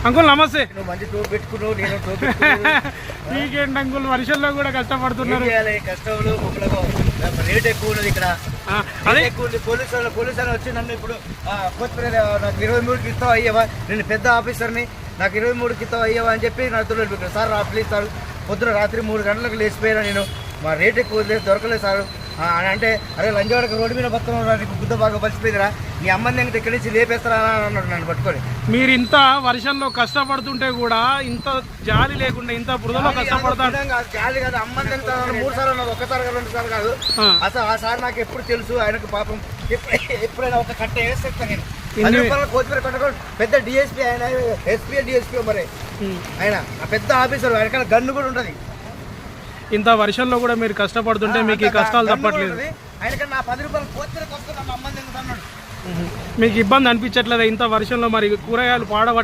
Uncle నమస్తే. నువ్వు మంచి టోపీ పెట్టుకున్నావు, నేను టోపీ మీకేంటి అంకుల్ వర్షంలో కూడా కష్టపడుతున్నారు? కష్టంలో రేట్ ఎక్కువ ఉన్నది ఇక్కడ, అదే ఎక్కువ ఉంది. పోలీసు అని వచ్చి నన్ను ఇప్పుడు కొత్తిమీర నాకు 23కి ఇస్తావు అయ్యావా, నేను పెద్ద ఆఫీసర్ని, నాకు 23కి ఇస్తావు అయ్యావా అని చెప్పి నా తోడు సార్ ప్లీజ్ సార్ పొద్దున రాత్రి 3 గంటలకు లేచిపోయినా నేను, మా రేట్ ఎక్కువ లేదు దొరకలేదు సార్ అని అంటే, అరే లంజవాడకి రోడ్డు మీద బతున్నా నీకు బుద్ధ బాగా పలిచిపోయిందిరా, నీ అమ్మని నేను ఇక్కడి నుంచి లేపేస్తారా అని అన్నాడు నన్ను పట్టుకొని. మీరు ఇంత వర్షంలో కష్టపడుతుంటే కూడా ఇంత జాలి లేకుండా ఇంత బురదలో కష్టపడతాను. జాలి కాదు, అమ్మని తింటాను 3 సార్లు అన్నది, ఒక్కసారి 2 సార్లు కాదు. అసలు ఆ సార్ నాకు ఎప్పుడు తెలుసు, ఆయనకు పాపం ఎప్పుడైనా ఒక కట్ట వేసేస్తాను నేను. 10 రూపాయల కొత్తిమీర కొట్టుకోండి. పెద్ద డిఎస్పీ ఆయన, ఎస్పీ డిఎస్పీ మరి ఆయన పెద్ద ఆఫీసర్, ఆయనకన్నా గన్ను కూడా ఉంటుంది. ఇంత వర్షంలో కూడా మీరు కష్టపడుతుంటే మీకు ఈ కష్టాలు తప్పట్లేదు. ఆయనకన్నా 10 రూపాయల కొత్తిమీర కొట్టుకుని అమ్మని తింటాను. మీకు ఇబ్బంది అనిపించట్లేదా ఇంత వర్షంలో? మరి కూరగాయలు